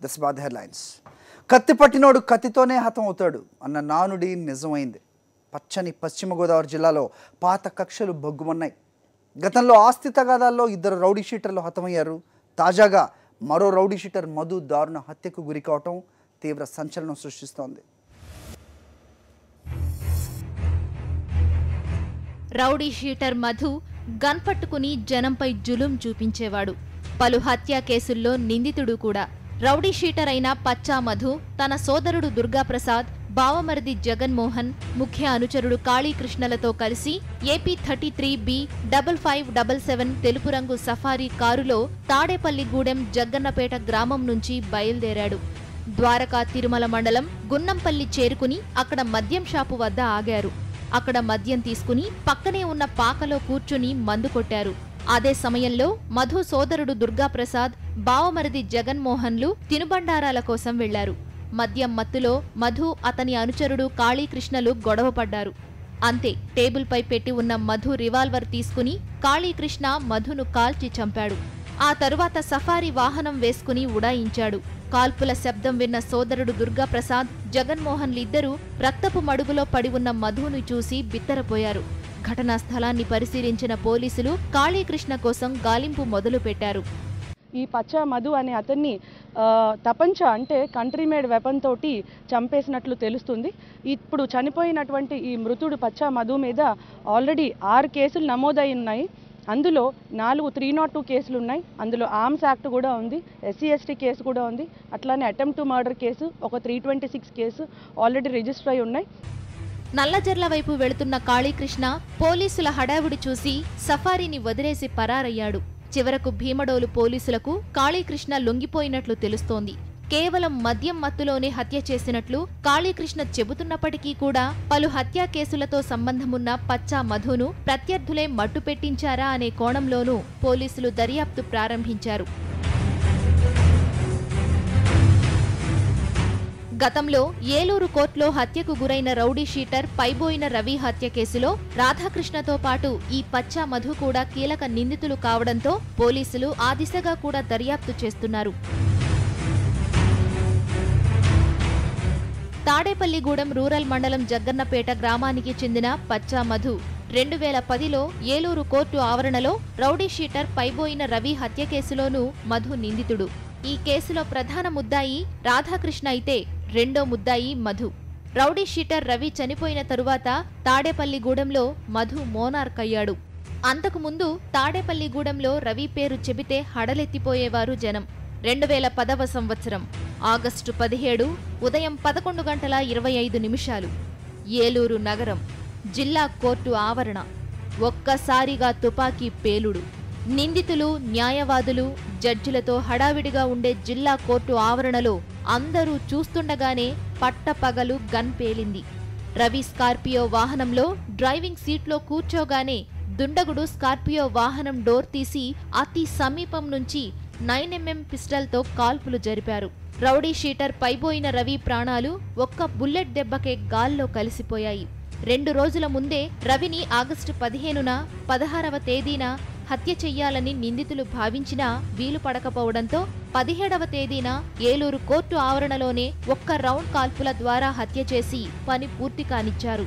That's about the headlines. కత్తి పట్టినోడు కత్తితోనే హతం అవుతాడు అన్న నానుడి నిజమైంది. పచ్చని పశ్చిమ గోదావరి జిల్లాలో పాత కక్షలు బొగ్గుమన్నాయి. గతంలో ఆస్తి తగాదాల్లో 2 రౌడీ షీటర్లు హతమయ్యారు. తాజాగా మరో రౌడీ షీటర్ మధు దారుణ హత్యకు గురి కావటం తీవ్ర సంచలనం సృష్టిస్తోంది. రౌడీ షీటర్ మధు గన్ పట్టుకుని జనంపై జులుం చూపించేవాడు. పలు హత్యా కేసుల్లో నిందితుడు కూడా. రౌడీ షీటర్ అయిన పచ్చా మధు తన సోదరుడు దుర్గాప్రసాద్, బావమరిది జగన్మోహన్, ముఖ్య అనుచరుడు కాళీకృష్ణలతో కలిసి ఏపీ 33B 5577 తెలుపు రంగు సఫారీ కారులో తాడేపల్లిగూడెం జగ్గన్నపేట గ్రామం నుంచి బయలుదేరాడు. ద్వారకా తిరుమల మండలం గున్నంపల్లి చేరుకుని అక్కడ మద్యం షాపు వద్ద ఆగారు. అక్కడ మద్యం తీసుకుని పక్కనే ఉన్న పాకలో కూర్చుని మందు కొట్టారు. అదే సమయంలో మధు సోదరుడు దుర్గాప్రసాద్, బావమరిది జగన్మోహన్లు తినుబండారాల కోసం వెళ్లారు. మద్యం మత్తులో మధు, అతని అనుచరుడు కాళీకృష్ణలు గొడవపడ్డారు. అంతే, టేబుల్పై పెట్టి ఉన్న మధు రివాల్వర్ తీసుకుని కాళీకృష్ణ మధును కాల్చి చంపాడు. ఆ తరువాత సఫారీ వాహనం వేసుకుని ఉడాయించాడు. కాల్పుల శబ్దం విన్న సోదరుడు దుర్గాప్రసాద్, జగన్మోహన్లిద్దరూ రక్తపు మడుగులో పడి ఉన్న మధును చూసి బిత్తరపోయారు. ఘటనా స్థలాన్ని పరిశీలించిన పోలీసులు కాళీకృష్ణ కోసం గాలింపు మొదలుపెట్టారు. ఈ పచ్చా మధు అనే అతన్ని తపంచ అంటే కంట్రీ మేడ్ వెపన్ తోటి చంపేసినట్లు తెలుస్తుంది. ఇప్పుడు చనిపోయినటువంటి ఈ మృతుడు పచ్చా మధు మీద ఆల్రెడీ 6 కేసులు నమోదై ఉన్నాయి. అందులో 4 302 కేసులు ఉన్నాయి. అందులో ఆర్మ్స్ యాక్ట్ కూడా ఉంది, SC/ST కేసు కూడా ఉంది. అట్లానే అటెంప్ట్ టు మర్డర్ కేసు, ఒక 326 కేసు ఆల్రెడీ రిజిస్టర్ అయి ఉన్నాయి. నల్లజర్ల వైపు వెళుతున్న కాళీకృష్ణ పోలీసుల హడావుడి చూసి సఫారీని వదిలేసి పరారయ్యాడు. చివరకు భీమడోలు పోలీసులకు కాళీకృష్ణ లొంగిపోయినట్లు తెలుస్తోంది. కేవలం మద్యం మత్తులోనే హత్య చేసినట్లు కాళీకృష్ణ చెబుతున్నప్పటికీ కూడా పలు హత్యా కేసులతో సంబంధమున్న పచ్చా మధును ప్రత్యర్థులే మట్టుపెట్టించారా అనే కోణంలోనూ పోలీసులు దర్యాప్తు ప్రారంభించారు. గతంలో ఏలూరు కోర్టులో హత్యకు గురైన రౌడీ షీటర్ పైబోయిన రవి హత్య కేసులో రాధాకృష్ణతో పాటు ఈ పచ్చా మధు కూడా కీలక నిందితులు కావడంతో పోలీసులు ఆ దిశగా కూడా దర్యాప్తు చేస్తున్నారు. తాడేపల్లిగూడెం రూరల్ మండలం జగ్గన్నపేట గ్రామానికి చెందిన పచ్చా మధు 2010లో ఏలూరు కోర్టు ఆవరణలో రౌడీ షీటర్ పైబోయిన రవి హత్య కేసులోనూ మధు నిందితుడు. ఈ కేసులో ప్రధాన ముద్దాయి రాధాకృష్ణ అయితే రెండో ముద్దాయి మధు. రౌడీ షీటర్ రవి చనిపోయిన తరువాత తాడేపల్లిగూడెంలో మధు మోనార్క్ అయ్యాడు. అంతకుముందు తాడేపల్లిగూడెంలో రవి పేరు చెబితే హడలెత్తిపోయేవారు జనం. 2010వ సంవత్సరం ఆగస్టు 17 ఉదయం 11:25 ఏలూరు నగరం జిల్లా కోర్టు ఆవరణ. ఒక్కసారిగా తుపాకీ పేలుడు. నిందితులు, న్యాయవాదులు, జడ్జిలతో హడావిడిగా ఉండే జిల్లా కోర్టు ఆవరణలో అందరూ చూస్తుండగానే పట్టపగలు గన్ పేలింది. రవి స్కార్పియో వాహనంలో డ్రైవింగ్ సీట్లో కూర్చోగానే దుండగుడు స్కార్పియో వాహనం డోర్ తీసి అతి సమీపం నుంచి 9mm పిస్టల్తో కాల్పులు జరిపారు. రౌడీ షీటర్ పైబోయిన రవి ప్రాణాలు ఒక్క బుల్లెట్ దెబ్బకే గాల్లో కలిసిపోయాయి. 2 రోజుల ముందే రవిని ఆగస్టు 15న 16వ తేదీన హత్య చెయ్యాలని నిందితులు భావించినా వీలు పడకపోవడంతో 17వ తేదీన ఏలూరు కోర్టు ఆవరణలోనే ఒక్క రౌండ్ కాల్పుల ద్వారా హత్య చేసి పని పూర్తి కానిచ్చారు.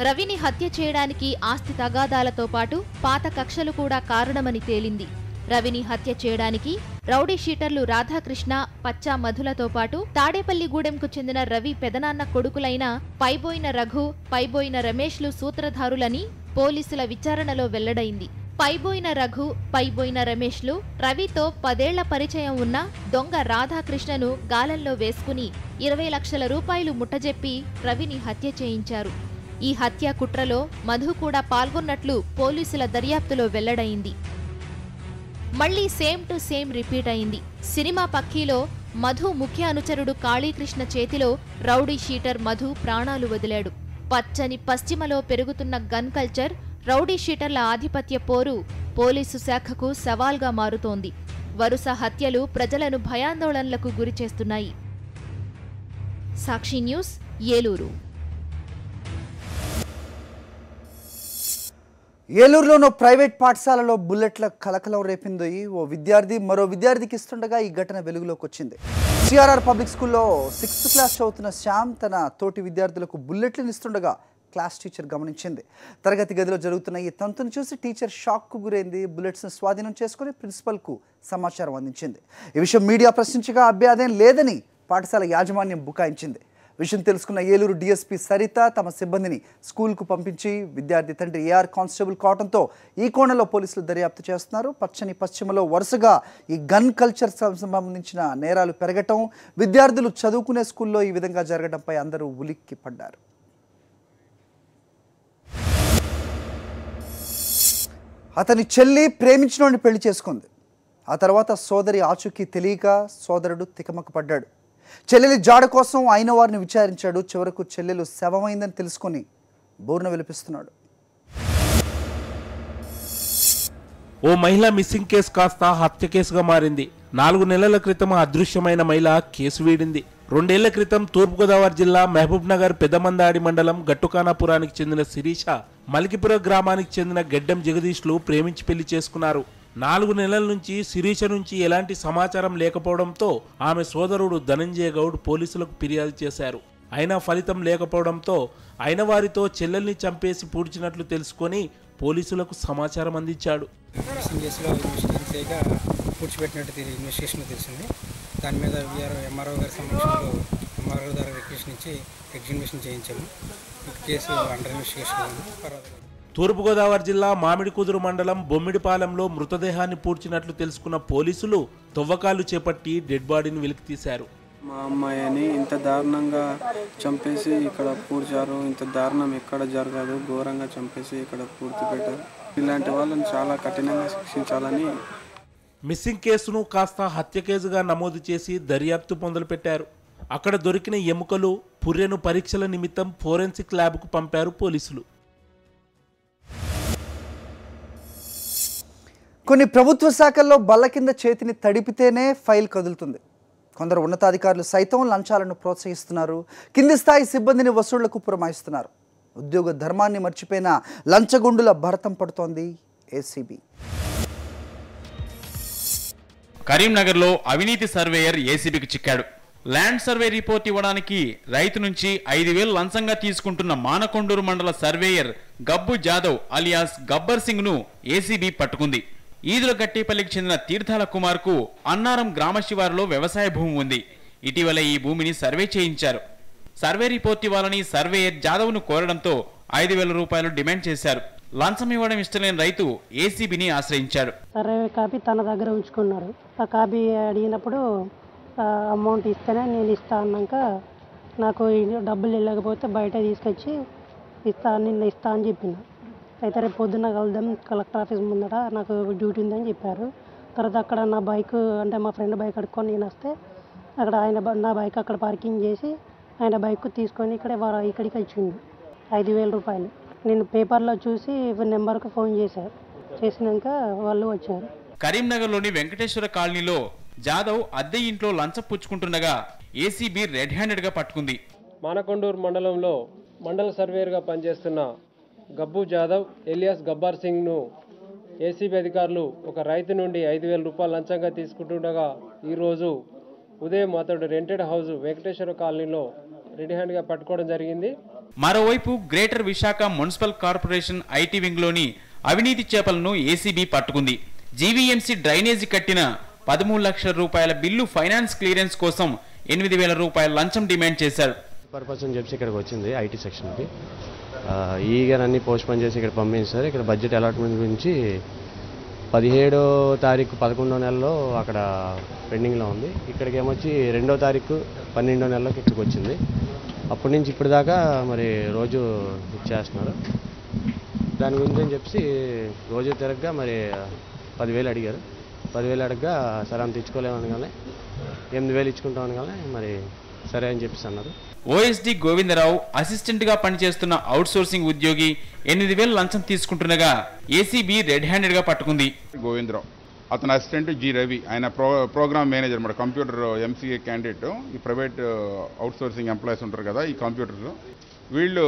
రవిని హత్య చేయడానికి ఆస్తి తగాదాలతో పాటు పాత కక్షలు కూడా కారణమని తేలింది. రవిని హత్య చేయడానికి రౌడీ షీటర్లు రాధాకృష్ణ, పచ్చా మధులతో పాటు తాడేపల్లిగూడెంకు చెందిన రవి పెదనాన్న కొడుకులైన పైబోయిన రఘు, పైబోయిన రమేష్లు సూత్రధారులని పోలీసుల విచారణలో వెల్లడైంది. పైబోయిన రఘు, పైబోయిన రమేష్లు రవితో 10 ఏళ్ల పరిచయం ఉన్న దొంగ రాధాకృష్ణను గాలంలో వేసుకుని 20 లక్షల రూపాయలు ముట్టజెప్పి రవిని హత్య చేయించారు. ఈ హత్య కుట్రలో మధు కూడా పాల్గొన్నట్లు పోలీసుల దర్యాప్తులో వెల్లడైంది. మళ్లీ సేమ్ టు సేమ్ రిపీట్ అయింది. సినిమా పక్కీలో మధు ముఖ్య అనుచరుడు కాళీకృష్ణ చేతిలో రౌడీ షీటర్ మధు ప్రాణాలు వదిలాడు. పచ్చని పశ్చిమలో పెరుగుతున్న గన్ కల్చర్, రౌడీ షీటర్ల ఆధిపత్య పోరు పోలీసు శాఖకు సవాల్గా మారుతోంది. వరుస హత్యలు ప్రజలను భయాందోళనలకు గురిచేస్తున్నాయి. సాక్షి న్యూస్, ఏలూరు. ఏలూరులోనో ప్రైవేట్ పాఠశాలలో బుల్లెట్ల కలకలం రేపింది. ఓ విద్యార్థి మరో విద్యార్థికి ఇస్తుండగా ఈ ఘటన వెలుగులోకి వచ్చింది. సిఆర్ఆర్ పబ్లిక్ స్కూల్లో 6th క్లాస్ చదువుతున్న శ్యామ్ తన తోటి విద్యార్థులకు బుల్లెట్లను ఇస్తుండగా క్లాస్ టీచర్ గమనించింది. తరగతి గదిలో జరుగుతున్న ఈ తంతును చూసి టీచర్ షాక్కు గురైంది. బుల్లెట్స్ను స్వాధీనం చేసుకుని ప్రిన్సిపల్కు సమాచారం అందించింది. ఈ విషయం మీడియా ప్రశ్నించగా అభ్యాదేం లేదని పాఠశాల యాజమాన్యం బుకాయించింది. విషయం తెలుసుకున్న ఏలూరు డీఎస్పీ సరిత తమ సిబ్బందిని స్కూల్కు పంపించి విద్యార్థి తండ్రి ఏఆర్ కానిస్టేబుల్ కావడంతో ఈ కోణంలో పోలీసులు దర్యాప్తు చేస్తున్నారు. పచ్చని పశ్చిమలో వరుసగా ఈ గన్ కల్చర్ సంబంధించిన నేరాలు పెరగటం, విద్యార్థులు చదువుకునే స్కూల్లో ఈ విధంగా జరగడంపై అందరూ ఉలిక్కి పడ్డారు. అతని చెల్లి ప్రేమించినోడిని పెళ్లి చేసుకుంది. ఆ తర్వాత సోదరి ఆచూకీ తెలియక సోదరుడు తికమక పడ్డాడు. చెల్లెలి జాడ కోసం అయిన వారిని విచారించాడు. చివరకు చెల్లెలు శవమైందని తెలుసుకొని బోర్న విలిపిస్తున్నాడు. ఓ మహిళ మిస్సింగ్ కేసు కాస్త హత్య కేసుగా మారింది. 4 నెలల క్రితం అదృశ్యమైన మహిళ కేసు వీడింది. 2 ఏళ్ల క్రితం తూర్పుగోదావరి జిల్లా మహబూబ్ నగర్ పెద్దమందాడి మండలం గట్టుకానాపురానికి చెందిన శిరీష, మలికిపుర గ్రామానికి చెందిన గెడ్డం జగదీష్లు ప్రేమించి పెళ్లి చేసుకున్నారు. 4 నెలల నుంచి శిరీష నుంచి ఎలాంటి సమాచారం లేకపోవడంతో ఆమె సోదరుడు ధనంజయ గౌడ్ పోలీసులకు ఫిర్యాదు చేశారు. అయినా ఫలితం లేకపోవడంతో అయిన వారితో చెల్లెల్ని చంపేసి పూడ్చినట్లు తెలుసుకొని పోలీసులకు సమాచారం అందించాడు. పూడ్చిపెట్టినట్టు ఇన్వెస్టిగేషన్ తెలిసింది. దాని మీద ఎంఆర్ఓ గారి సమక్షంలో ఎంఆర్ఓ గారి రిక్వెస్ట్ నుంచి ఎగ్జిబిషన్ చేయించాము. Case under investigation. తూర్పుగోదావరి జిల్లా మామిడికుదురు మండలం బొమ్మిడిపాలెంలో మృతదేహాన్ని పూడ్చినట్లు తెలుసుకున్న పోలీసులు తవ్వకాలు చేపట్టి డెడ్ బాడీని వెలికితీశారు. మా అమ్మాయిని ఇంత దారుణంగా చంపేసి ఇక్కడ పూడ్చారు. ఇంత దారుణం ఎక్కడ జరగదు, ఘోరంగా చంపేసి ఇక్కడ పూర్తి పెట్టారు. ఇలాంటి వాళ్ళని చాలా కఠినంగా శిక్షించాలని మిస్సింగ్ కేసును కాస్త హత్య కేసుగా నమోదు చేసి దర్యాప్తు మొదలుపెట్టారు. అక్కడ దొరికిన ఎముకలు, పుర్రెను పరీక్షల నిమిత్తం ఫోరెన్సిక్ ల్యాబ్కు పంపారు పోలీసులు. కొన్ని ప్రభుత్వ శాఖల్లో బల్ల కింద చేతిని తడిపితేనే ఫైల్ కదులుతుంది. కొందరు ఉన్నతాధికారులు సైతం లంచాలను ప్రోత్సహిస్తున్నారు. కింది స్థాయి సిబ్బందిని వసూళ్లకు పురమాయిస్తున్నారు. ఉద్యోగ ధర్మాన్ని మర్చిపోయిన లంచగొండుల భరతం పడుతోంది ఏసీబీ. కరీంనగర్లో అవినీతి సర్వేయర్ ఏసీబీకి చిక్కాడు. ల్యాండ్ సర్వే రిపోర్ట్ ఇవ్వడానికి రైతు నుంచి 5,000 లంచంగా తీసుకుంటున్న మానకొండూరు మండల సర్వేయర్ గబ్బు జాదవ్ అలియాస్ గబ్బర్ సింగ్ ను ఏసీబీ పట్టుకుంది. ఈదులగట్టిపల్లికి చెందిన తీర్థాల కుమార్ కు అన్నారం గ్రామ శివారులో వ్యవసాయ భూమి ఉంది. ఇటీవల ఈ భూమిని సర్వే చేయించారు. సర్వే రిపోర్ట్ ఇవ్వాలని సర్వేయర్ జాదవ్ ను కోరడంతో 5,000 రూపాయలు డిమాండ్ చేశారు. లంచం ఇవ్వడం ఇష్టలేని రైతు ఏసీబీని ఆశ్రయించాడు. సర్వే కాపీ తన దగ్గర ఉంచుకున్నాడు. ఆ కాపీ అడిగినప్పుడు అమౌంట్ ఇస్తేనే నేను ఇస్తా అన్నాక నాకు డబ్బులు వెళ్ళకపోతే బయట తీసుకొచ్చి నిన్న ఇస్తా అని చెప్పిన. అయితే రేపు పొద్దున్న కలుద్దాం కలెక్టర్ ఆఫీస్ ముందర నాకు డ్యూటీ ఉందని చెప్పారు. తర్వాత అక్కడ నా బైక్ అంటే మా ఫ్రెండ్ బైక్ అడుక్కొని నేను వస్తే అక్కడ నా బైక్ అక్కడ పార్కింగ్ చేసి ఆయన బైక్ తీసుకొని ఇక్కడికి వచ్చిండు. 5,000 రూపాయలు నేను పేపర్లో చూసి నెంబర్కు ఫోన్ చేసినాక వాళ్ళు వచ్చారు. కరీంనగర్లోని వెంకటేశ్వర కాలనీలో జాదవ్ అద్దె ఇంట్లో లంచం పుచ్చుకుంటుండగా ఏసీబీ రెడ్ హ్యాండెడ్ గా పట్టుకుంది. మానకొండూరు మండలంలో మండల సర్వేయర్గా పనిచేస్తున్న గబ్బు జాదవ్ ఎలియాస్ గబ్బర్ సింగ్ ను ఏసీబీ అధికారులు ఒక రైతు నుండి 5,000 రూపాయలు లంచంగా తీసుకుంటుండగా ఈరోజు ఉదయం అతడు రెంటెడ్ హౌస్ వెంకటేశ్వర కాలనీలో రెడ్ హ్యాండ్ గా పట్టుకోవడం జరిగింది. మరోవైపు greater Visakha municipal corporation IT wing లోని అవినీతి చేపలను ఏసీబీ పట్టుకుంది. జీవీఎంసీ డ్రైనేజీ కట్టిన 13 లక్షల రూపాయల బిల్లు ఫైనాన్స్ క్లియరెన్స్ కోసం 8,000 రూపాయల లంచం డిమాండ్ చేశారు. పర్పస్ అని చెప్పి ఇక్కడికి వచ్చింది ఐటీ సెక్షన్కి. ఈగర్ అన్ని పోస్ట్పోన్ చేసి ఇక్కడ పంపించారు. ఇక్కడ బడ్జెట్ అలాట్మెంట్ గురించి 17వ తారీఖు 11వ నెలలో అక్కడ పెండింగ్లో ఉంది. ఇక్కడికి ఏమొచ్చి 2వ తారీఖు 12వ నెలలోకి ఇక్కడికి వచ్చింది. అప్పటి నుంచి ఇప్పటి దాకా మరి రోజు ఇచ్చేస్తున్నారు. దాని గురించి అని చెప్పి రోజు తిరగగా మరి 10,000 అడిగారు. 10,000 అడగగా సరే అంత ఇచ్చుకోలేమనగానే 8,000 ఇచ్చుకుంటాం అనగానే మరి సరే అని చెప్పేసి అన్నారు. ఓఎస్డీ గోవిందరావు అసిస్టెంట్ గా పనిచేస్తున్న అవుట్ సోర్సింగ్ ఉద్యోగి 8,000 లంచం తీసుకుంటుండగా ఏసీబీ రెడ్ హ్యాండెడ్ గా పట్టుకుంది. గోవిందరావు అతని అసిస్టెంట్ జి రవి, ఆయన ప్రోగ్రామ్ మేనేజర్ మన కంప్యూటర్ ఎంసీఏ క్యాండిడేట్. ఈ ప్రైవేట్ అవుట్ సోర్సింగ్ ఎంప్లాయీస్ ఉంటారు కదా ఈ కంప్యూటర్, వీళ్ళు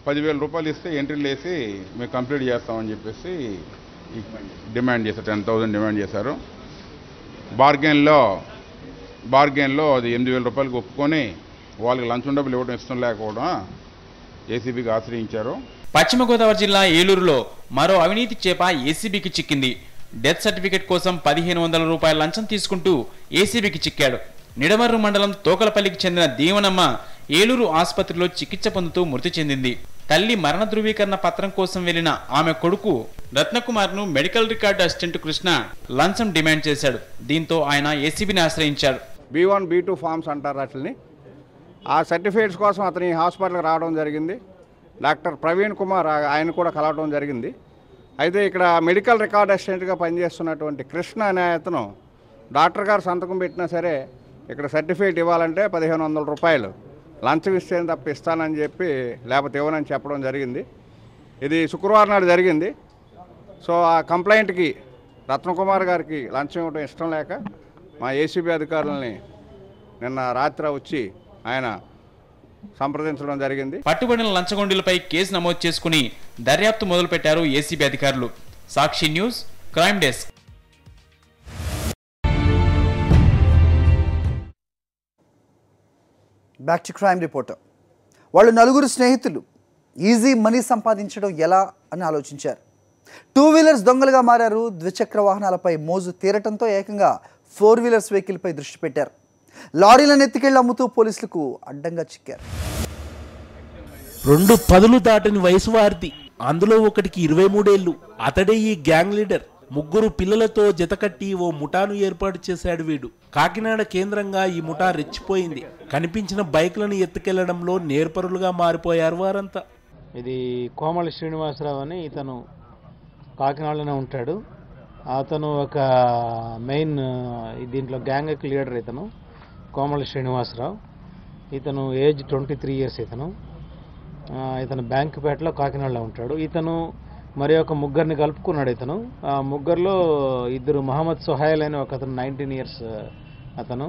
10,000 రూపాయలు ఇస్తే ఎంట్రీలు వేసి మేము కంప్లీట్ చేస్తామని చెప్పేసి డిమాండ్ చేశారు. 10,000 డిమాండ్ చేశారు. బార్గెన్లో అది 8,000 రూపాయలకు ఒప్పుకొని వాళ్ళకి లంచం డబ్బులు ఇవ్వడం ఇష్టం లేకపోవడం ఏసీబీకి ఆశ్రయించారు. పశ్చిమ గోదావరి జిల్లా ఏలూరులో మరో అవినీతి చేప ఏసీబీకి చిక్కింది. డెత్ సర్టిఫికెట్ కోసం 1,500 రూపాయల లంచం తీసుకుంటూ ఏసీబీకి చిక్కాడు. నిడమర్రు మండలం తోకలపల్లికి చెందిన దీవనమ్మ ఏలూరు ఆసుపత్రిలో చికిత్స పొందుతూ మృతి చెందింది. తల్లి మరణ ధృవీకరణ పత్రం కోసం వెళ్లిన ఆమె కొడుకు రత్నకుమార్ను మెడికల్ రికార్డు అసిస్టెంట్ కృష్ణ లంచం డిమాండ్ చేశాడు. దీంతో ఆయన ఏసీబీని ఆశ్రయించాడు. B1, B2 ఫామ్స్ అంటారు వాటిని. ఆ సర్టిఫికేట్స్ కోసం అతని హాస్పిటల్కి రావడం జరిగింది. డాక్టర్ ప్రవీణ్ కుమార్ ఆయన కూడా కలవడం జరిగింది. అయితే ఇక్కడ మెడికల్ రికార్డ్ అసిస్టెంట్గా పనిచేస్తున్నటువంటి కృష్ణ అనే అతను డాక్టర్ గారు సంతకం పెట్టినా సరే ఇక్కడ సర్టిఫికేట్ ఇవ్వాలంటే 1,500 రూపాయలు లంచం ఇస్తే తప్ప ఇస్తానని చెప్పి లేకపోతే ఇవ్వనని చెప్పడం జరిగింది. ఇది శుక్రవారం నాడు జరిగింది. సో ఆ కంప్లైంట్కి రత్నకుమార్ గారికి లంచం ఇవ్వడం ఇష్టం లేక మా ఏసీబీ అధికారులని నిన్న రాత్రి వచ్చి ఆయన సంప్రదించడం జరిగింది. పట్టుబడిన లంచగొండులపై కేసు నమోదు చేసుకుని దర్యాప్తు మొదలుపెట్టారు ఏసీబీ అధికారులు. Sakshi news, crime desk. Back to crime reporter. వాళ్ళు నలుగురు స్నేహితులు ఈజీ మనీ సంపాదించడం ఎలా అని ఆలోచించారు. 2 వీలర్స్ దొంగలుగా మారారు. ద్విచక్ర వాహనాలపై మోజు తీరటంతో ఏకంగా 4 వీలర్స్ వెహికల్పై దృష్టి పెట్టారు. లారీలను ఎత్తుకెళ్లి అమ్ముతూ పోలీసులకు అడ్డంగా చిక్కారు. 2 పదులు దాటని వయసు వారిది. అందులో ఒకటికి 23 ఏళ్లు. అతడే ఈ గ్యాంగ్ లీడర్. 3 పిల్లలతో జతకట్టి ఓ ముఠాను ఏర్పాటు చేశాడు వీడు. కాకినాడ కేంద్రంగా ఈ ముఠా రెచ్చిపోయింది. కనిపించిన బైక్లను ఎత్తుకెళ్లడంలో నేర్పరులుగా మారిపోయారు వారంతా. ఇది కోమలి శ్రీనివాసరావు అని ఇతను కాకినాడలోనే ఉంటాడు. అతను ఒక మెయిన్ దీంట్లో గ్యాంగ్ లీడర్. ఇతను కోమలి శ్రీనివాసరావు. ఇతను ఏజ్ 23 ఇయర్స్. ఇతను బ్యాంకుపేటలో కాకినాడలో ఉంటాడు. ఇతను మరి ఒక 3 కలుపుకున్నాడు. ఇతను ఆ 3లో 2 మహమ్మద్ సుహైల్ అని ఒక అతను 19 ఇయర్స్ అతను.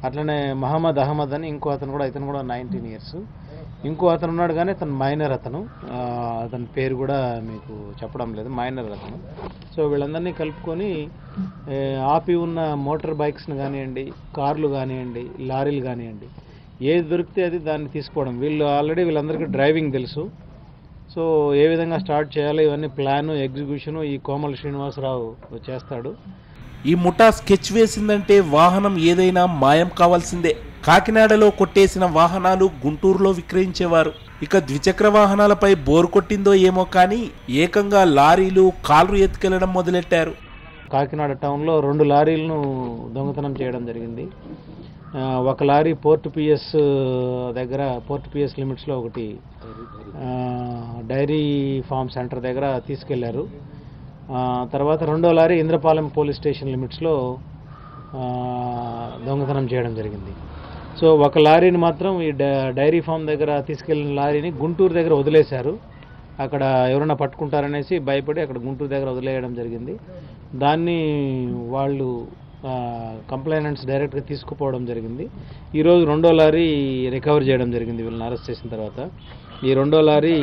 అట్లనే మహమ్మద్ అహ్మద్ అని ఇంకో అతను కూడా, ఇతను కూడా 19 ఇయర్స్. ఇంకో అతను ఉన్నాడు కానీ అతను మైనర్. అతని పేరు కూడా మీకు చెప్పడం లేదు, మైనర్ అతను. సో వీళ్ళందరినీ కలుపుకొని ఆపి ఉన్న మోటార్ బైక్స్ని కానివ్వండి, కార్లు కానివ్వండి, లారీలు కానివ్వండి, ఏది దొరికితే అది దాన్ని తీసుకోవడం. వీళ్ళందరికీ డ్రైవింగ్ తెలుసు. సో ఏ విధంగా స్టార్ట్ చేయాలో ఇవన్నీ ప్లాను, ఎగ్జిక్యూషను ఈ కోమలి శ్రీనివాసరావు చేస్తాడు. ఈ ముఠా స్కెచ్ వేసిందంటే వాహనం ఏదైనా మాయం కావాల్సిందే. కాకినాడలో కొట్టేసిన వాహనాలు గుంటూరులో విక్రయించేవారు. ఇక ద్విచక్ర వాహనాలపై బోరు కొట్టిందో ఏమో కానీ ఏకంగా లారీలు, కార్లు ఎత్తుకెళ్లడం మొదలెట్టారు. కాకినాడ టౌన్లో 2 లారీలను దొంగతనం చేయడం జరిగింది. ఒక లారీ పోర్ట్ పిఎస్ దగ్గర, పోర్ట్ పిఎస్ లిమిట్స్లో ఒకటి డైరీ ఫార్మ్ సెంటర్ దగ్గర తీసుకెళ్లారు. తర్వాత 2వ లారీ ఇంద్రపాలెం పోలీస్ స్టేషన్ లిమిట్స్లో దొంగతనం చేయడం జరిగింది. సో ఒక లారీని మాత్రం ఈ డైరీ ఫామ్ దగ్గర తీసుకెళ్లిన లారీని గుంటూరు దగ్గర వదిలేశారు. అక్కడ ఎవరైనా పట్టుకుంటారనేసి భయపడి అక్కడ గుంటూరు దగ్గర వదిలేయడం జరిగింది. దాన్ని వాళ్ళు కంప్లైనెంట్స్ డైరెక్ట్గా తీసుకుపోవడం జరిగింది. ఈరోజు 2వ లారీ రికవర్ చేయడం జరిగింది వీళ్ళని అరెస్ట్ చేసిన తర్వాత. ఈ 2వ లారీ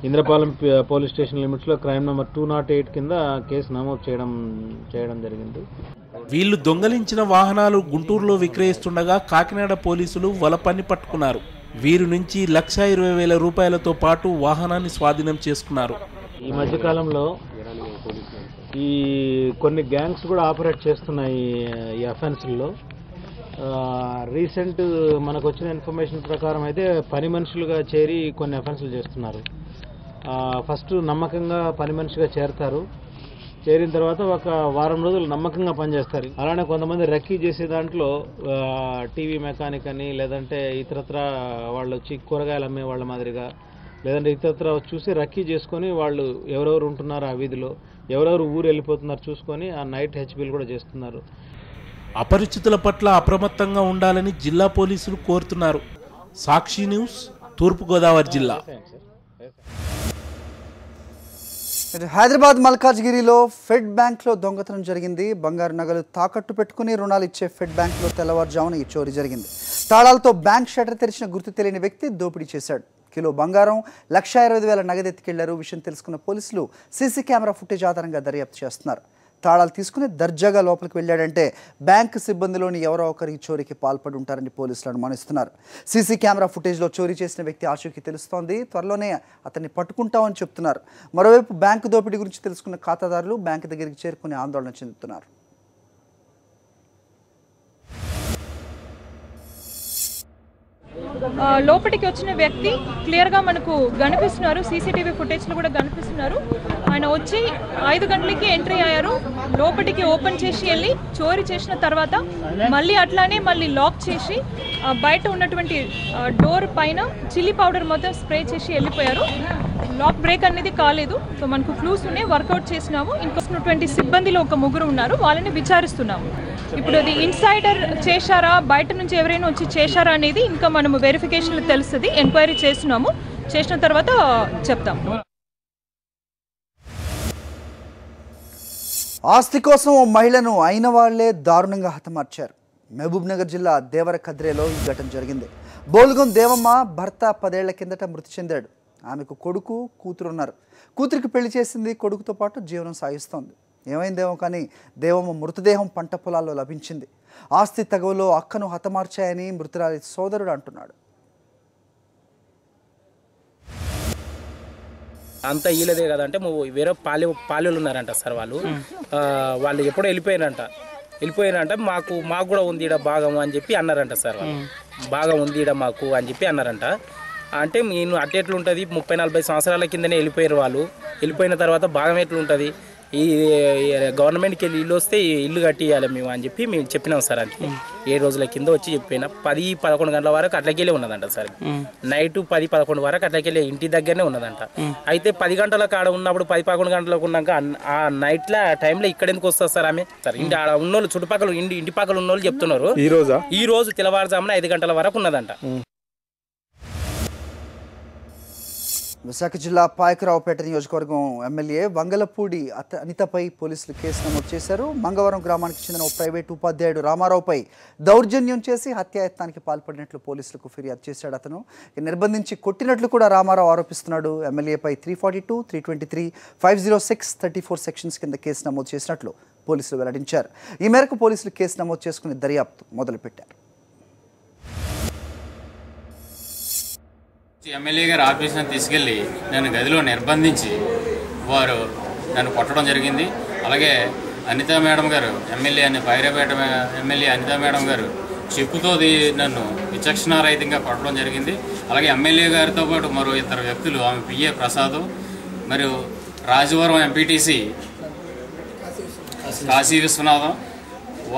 ఇంద్రపాలెం పోలీస్ స్టేషన్ లిమిట్స్లో క్రైమ్ నెంబర్ 208 కింద కేసు నమోదు చేయడం జరిగింది. వీళ్ళు దొంగలించిన వాహనాలు గుంటూరులో విక్రయిస్తుండగా కాకినాడ పోలీసులు వలపన్ని పట్టుకున్నారు. వీరి నుంచి 1,20,000 రూపాయలతో పాటు వాహనాన్ని స్వాధీనం చేసుకున్నారు. ఈ మధ్యకాలంలో ఈ కొన్ని గ్యాంగ్స్ కూడా ఆపరేట్ చేస్తున్నాయి ఈ అఫెన్స్లో. రీసెంట్ మనకు వచ్చిన ఇన్ఫర్మేషన్ ప్రకారం అయితే పని మనుషులుగా చేరి కొన్ని అఫెన్స్లు చేస్తున్నారు. ఫస్ట్ నమ్మకంగా పని మనిషిగా చేరతారు. చేరిన తర్వాత ఒక వారం రోజులు నమ్మకంగా పనిచేస్తారు. అలానే కొంతమంది రెక్కీ చేసే దాంట్లో టీవీ మెకానిక్ అని, లేదంటే ఇతరత్ర వాళ్ళు వచ్చి కూరగాయలు అమ్మే వాళ్ళ మాదిరిగా, లేదంటే ఇతరత్ర చూసి రెక్కీ చేసుకొని వాళ్ళు ఎవరెవరు ఉంటున్నారు ఆ వీధిలో, ఎవరెవరు ఊరు వెళ్ళిపోతున్నారు చూసుకొని ఆ నైట్ హెచ్బీలు కూడా చేస్తున్నారు. అపరిచితుల పట్ల అప్రమత్తంగా ఉండాలని జిల్లా పోలీసులు కోరుతున్నారు. సాక్షి న్యూస్, తూర్పుగోదావరి జిల్లా. హైదరాబాద్ మల్కాజ్గిరిలో ఫెడ్ బ్యాంక్లో దొంగతనం జరిగింది. బంగారు నగలు తాకట్టు పెట్టుకుని రుణాలు ఇచ్చే ఫెడ్ బ్యాంక్లో తెల్లవారుజామున ఈ చోరీ జరిగింది. తాళాలతో బ్యాంక్ షట్టర్ తెరిచిన గుర్తు తెలియని వ్యక్తి దోపిడీ చేశాడు. కిలో బంగారం 1,20,000 నగదు ఎత్తుకెళ్లారు. విషయం తెలుసుకున్న పోలీసులు సీసీ కెమెరా ఫుటేజ్ ఆధారంగా దర్యాప్తు చేస్తున్నారు. తాళాలు తీసుకుని దర్జాగా లోపలికి వెళ్ళాడంటే బ్యాంకు సిబ్బందిలోని ఎవరో ఒకరికి చోరీకి పాల్పడి ఉంటారని పోలీసులు అనుమానిస్తున్నారు. సీసీ కెమెరా ఫుటేజ్లో చోరీ చేసిన వ్యక్తి ఆచూకీ తెలుస్తోంది. త్వరలోనే అతన్ని పట్టుకుంటామని చెప్తున్నారు. మరోవైపు బ్యాంకు దోపిడీ గురించి తెలుసుకున్న ఖాతాదారులు బ్యాంకు దగ్గరికి చేరుకుని ఆందోళన చెందుతున్నారు. లోపలికి వచ్చిన వ్యక్తి క్లియర్గా మనకు కనిపిస్తున్నారు. సీసీటీవీ ఫుటేజ్లో కూడా కనిపిస్తున్నారు. ఆయన వచ్చి 5 గంటలకి ఎంట్రీ అయ్యారు. లోపలికి ఓపెన్ చేసి వెళ్ళి చోరీ చేసిన తర్వాత మళ్ళీ లాక్ చేసి బయట ఉన్నటువంటి డోర్ పైన చిల్లీ పౌడర్ మొత్తం స్ప్రే చేసి వెళ్ళిపోయారు. లాక్ బ్రేక్ అనేది కాలేదు. సో మనకు క్లూస్ ఉన్నాయి, వర్కౌట్ చేసినాము. ఇంకొచ్చినటువంటి సిబ్బందిలో ఒక 3 ఉన్నారు, వాళ్ళని విచారిస్తున్నాము. ఇప్పుడు అది ఇన్సైడర్ చేశారా, బయట నుంచి ఎవరైనా వచ్చి చేశారా అనేది ఇంకా మనము వెరిఫికేషన్లో తెలుస్తుంది. ఎంక్వైరీ చేస్తున్నాము, చేసిన తర్వాత చెప్తాం. ఆస్తి కోసం ఓ మహిళను అయిన వాళ్లే దారుణంగా హతమార్చారు. మహబూబ్ నగర్ జిల్లా దేవరకద్రేలో ఈ ఘటన జరిగింది. బోల్గం దేవమ్మ భర్త 10 ఏళ్ల కిందట మృతి చెందాడు. ఆమెకు కొడుకు, కూతురు ఉన్నారు. కూతురికి పెళ్లి చేసింది, కొడుకుతో పాటు జీవనం సాగిస్తోంది. ఏమైందేమో కానీ దేవమ్మ మృతదేహం పంట పొలాల్లో లభించింది. ఆస్తి తగవులో అక్కను హతమార్చాయని మృతురాలి సోదరుడు అంటున్నాడు. అంతా ఈలదే కదంటే వేరే పాలెలు ఉన్నారంట సార్. వాళ్ళు ఎప్పుడో వెళ్ళిపోయినారంట. మాకు కూడా ఉంది ఈడ భాగం అని చెప్పి అన్నారంట సార్. వాళ్ళు భాగం ఉంది ఈడ మాకు అని చెప్పి అన్నారంట. అంటే నేను అట్టెట్లుంటుంది, 30-40 సంవత్సరాల కిందనే వెళ్ళిపోయారు వాళ్ళు. వెళ్ళిపోయిన తర్వాత భాగం ఎట్లుంటుంది, ఈ గవర్నమెంట్కి వెళ్ళి ఇల్లు వస్తే ఇల్లు కట్టియాలి మేము అని చెప్పి మేము చెప్పినాం సార్. అంటే 7 రోజుల కింద వచ్చి చెప్పిన 10-11 గంటల వరకు అట్లకెళ్ళి ఉన్నదంట సార్. నైట్ 10-11 వరకు అట్లకెళ్ళి ఇంటి దగ్గరనే ఉన్నదంట. అయితే 10 గంటల కాడ ఉన్నప్పుడు 10-11 గంటలకు ఉన్నాక ఆ నైట్లో టైంలో ఇక్కడ ఎందుకు వస్తుంది సార్ ఆమె సార్? ఇంటి ఆడ ఉన్నోళ్ళు చుట్టుపక్కల ఇంటి పక్కల ఉన్నోళ్ళు చెప్తున్నారు ఈ రోజు తెల్లవారుజామున 5 గంటల వరకు ఉన్నదంట. విశాఖ జిల్లా పాయకరావుపేట నియోజకవర్గం ఎమ్మెల్యే వంగలపూడి అనితపై పోలీసులు కేసు నమోదు చేశారు. మంగవరం గ్రామానికి చెందిన ఓ ప్రైవేటు ఉపాధ్యాయుడు రామారావుపై దౌర్జన్యం చేసి హత్యాయత్నానికి పాల్పడినట్లు పోలీసులకు ఫిర్యాదు చేశాడు. అతను నిర్బంధించి కొట్టినట్లు కూడా రామారావు ఆరోపిస్తున్నాడు. ఎమ్మెల్యేపై 342, 323, 506, 34 సెక్షన్స్ కింద కేసు నమోదు చేసినట్లు పోలీసులు వెల్లడించారు. ఈ మేరకు పోలీసులు కేసు నమోదు చేసుకుని దర్యాప్తు మొదలుపెట్టారు. ఎమ్మెల్యే గారు ఆఫీస్ని తీసుకెళ్ళి నన్ను గదిలో నిర్బంధించి వారు నన్ను కొట్టడం జరిగింది. అలాగే అనితా మేడం గారు పైరాపేట ఎమ్మెల్యే అనితా మేడం గారు చెప్పుతో నన్ను విచక్షణారహితంగా కొట్టడం జరిగింది. అలాగే ఎమ్మెల్యే గారితో పాటు మరో 2 వ్యక్తులు, ఆమె పిఏ ప్రసాద్ మరియు రాజవరం ఎంపీటీసీ కాశీ విశ్వనాథం,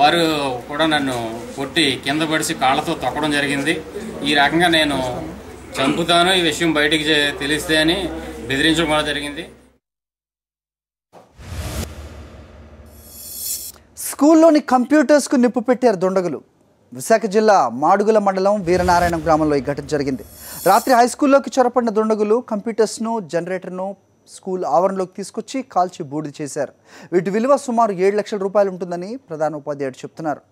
వారు కూడా నన్ను కొట్టి కింద పడిచి కాళ్ళతో తొక్కడం జరిగింది. ఈ రకంగా నేను చంపుతాను, ఈ విషయం బయటికి తెలిస్తే అని బెదిరించడం కూడా జరిగింది. స్కూల్లోని కంప్యూటర్స్కు నిప్పు పెట్టారు దుండగులు. విశాఖ జిల్లా మాడుగుల మండలం వీరనారాయణ గ్రామంలో ఈ ఘటన జరిగింది. రాత్రి హైస్కూల్లోకి చొరపడిన దుండగులు కంప్యూటర్స్ను, జనరేటర్ను స్కూల్ ఆవరణలోకి తీసుకొచ్చి కాల్చి బూడిద చేశారు. వీటి విలువ సుమారు 7 లక్షల రూపాయలు ఉంటుందని ప్రధాన ఉపాధ్యాయుడు చెప్తున్నారు.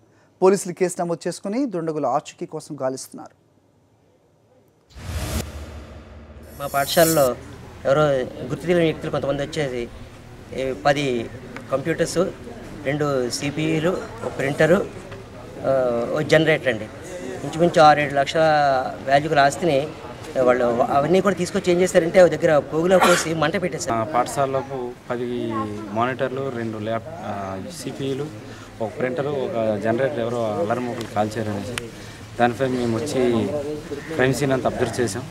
పోలీసులు కేసు నమోదు చేసుకుని దుండగుల ఆచూకీ కోసం గాలిస్తున్నారు. మా పాఠశాలలో ఎవరో గుర్తు తెలియని వ్యక్తులు కొంతమంది వచ్చేసి 10 కంప్యూటర్సు, 2 సిపిఈలు, ఒక ప్రింటరు, ఒక జనరేటర్ అండి, ఇంచుమించు 6-7 లక్షల వాల్యూకి ఆస్తిని వాళ్ళు అవన్నీ కూడా తీసుకొచ్చి ఏం చేస్తారంటే దగ్గర పోగులో పోసి మంట పెట్టేశారు. పాఠశాలకు 10 మానిటర్లు, 2 సిపిఈలు, ఒక ప్రింటరు, ఒక జనరేటర్ ఎవరో అల్లరి మొక్కలు కాల్చారనేసి దానిపై మేము వచ్చి క్రైమ్ సీన్ అంతా అబ్జర్వ్ చేసాం.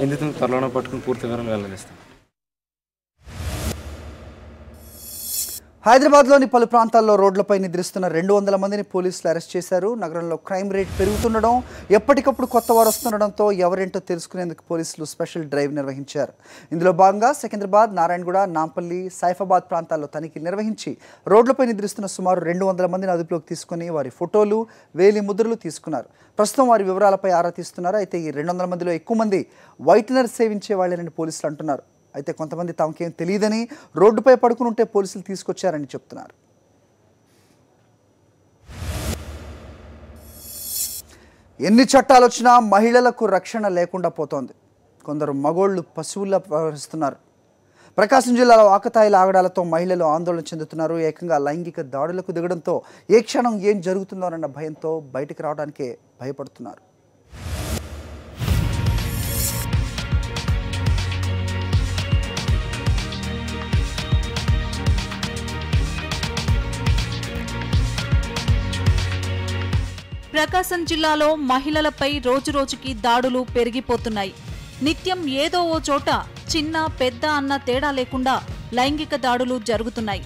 నిందితులను త్వరలోనే పట్టుకుని పూర్తి వివరాలు వెల్లడిస్తాం. హైదరాబాద్లోని పలు ప్రాంతాల్లో రోడ్లపై నిద్రిస్తున్న 200 మందిని పోలీసులు అరెస్ట్ చేశారు. నగరంలో క్రైమ్ రేట్ పెరుగుతుండడం, ఎప్పటికప్పుడు కొత్త వారు వస్తుండడంతో ఎవరేంటో తెలుసుకునేందుకు పోలీసులు స్పెషల్ డ్రైవ్ నిర్వహించారు. ఇందులో భాగంగా సికింద్రాబాద్, నారాయణగూడ, నాంపల్లి, సైఫాబాద్ ప్రాంతాల్లో తనిఖీలు నిర్వహించి రోడ్లపై నిద్రిస్తున్న సుమారు 200 మందిని అదుపులోకి తీసుకుని వారి ఫోటోలు, వేలి ముద్రలు తీసుకున్నారు. ప్రస్తుతం వారి వివరాలపై ఆరా తీస్తున్నారు. అయితే ఈ 200 మందిలో ఎక్కువ మంది వైట్నర్ సేవించే వాళ్ళని పోలీసులు అంటున్నారు. అయితే కొంతమంది తమకేం తెలియదని రోడ్డుపై పడుకుని ఉంటే పోలీసులు తీసుకొచ్చారని చెప్తున్నారు. ఎన్ని చట్టాలు వచ్చినా మహిళలకు రక్షణ లేకుండా పోతోంది. కొందరు మగోళ్లు పశువుల్లా ప్రవర్తిస్తున్నారు. ప్రకాశం జిల్లాలో ఆకతాయిల ఆగడాలతో మహిళలు ఆందోళన చెందుతున్నారు. ఏకంగా లైంగిక దాడులకు దిగడంతో ఏ క్షణం ఏం జరుగుతుందోనన్న భయంతో బయటికి రావడానికే భయపడుతున్నారు. ప్రకాశం జిల్లాలో మహిళలపై రోజురోజుకి దాడులు పెరిగిపోతున్నాయి. నిత్యం ఏదో ఓ చోట చిన్న పెద్ద అన్న తేడా లేకుండా లైంగిక దాడులు జరుగుతున్నాయి.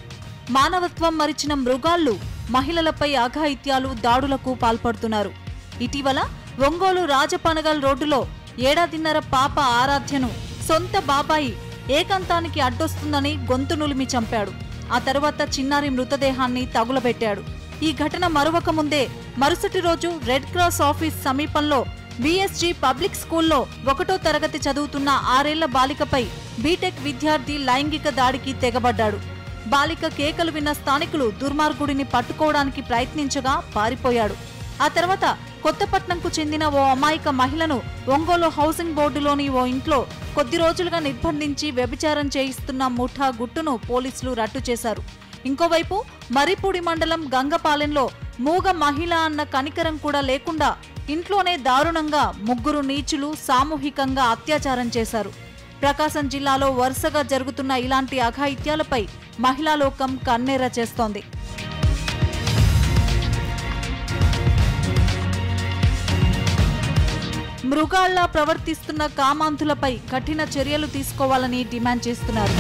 మానవత్వం మరిచిన మృగాళ్లు మహిళలపై అఘాయిత్యాలు దాడులకు పాల్పడుతున్నారు. ఇటీవల ఒంగోలు రాజపనగల్ రోడ్డులో ఏడాదిన్నర పాప ఆరాధ్యను సొంత బాబాయి ఏకాంతానికి అడ్డొస్తుందని గొంతు నులిమి చంపాడు. ఆ తర్వాత చిన్నారి మృతదేహాన్ని తగులబెట్టాడు. ఈ ఘటన మరువక ముందే మరుసటి రోజు రెడ్ క్రాస్ ఆఫీస్ సమీపంలో బీఎస్జీ పబ్లిక్ స్కూల్లో 1వ తరగతి చదువుతున్న 6 ఏళ్ల బాలికపై బీటెక్ విద్యార్థి లైంగిక దాడికి తెగబడ్డాడు. బాలిక కేకలు విన్న స్థానికులు దుర్మార్గుడిని పట్టుకోవడానికి ప్రయత్నించగా పారిపోయాడు. ఆ తర్వాత కొత్తపట్నంకు చెందిన ఓ అమాయక మహిళను ఒంగోలు హౌసింగ్ బోర్డులోని ఓ ఇంట్లో కొద్ది రోజులుగా నిర్బంధించి వ్యభిచారం చేయిస్తున్న ముఠా గుట్టును పోలీసులు రట్టు చేశారు. ఇంకోవైపు మరిపూడి మండలం గంగపాలెంలో మూగ మహిళ అన్న కనికరం కూడా లేకుండా ఇంట్లోనే దారుణంగా 3 నీచులు సామూహికంగా అత్యాచారం చేశారు. ప్రకాశం జిల్లాలో వరుసగా జరుగుతున్న ఇలాంటి అఘాయిత్యాలపై మహిళా లోకం కన్నెర్ర చేస్తోంది. మృగాళ్లా ప్రవర్తిస్తున్న కామాంధులపై కఠిన చర్యలు తీసుకోవాలని డిమాండ్ చేస్తున్నారు.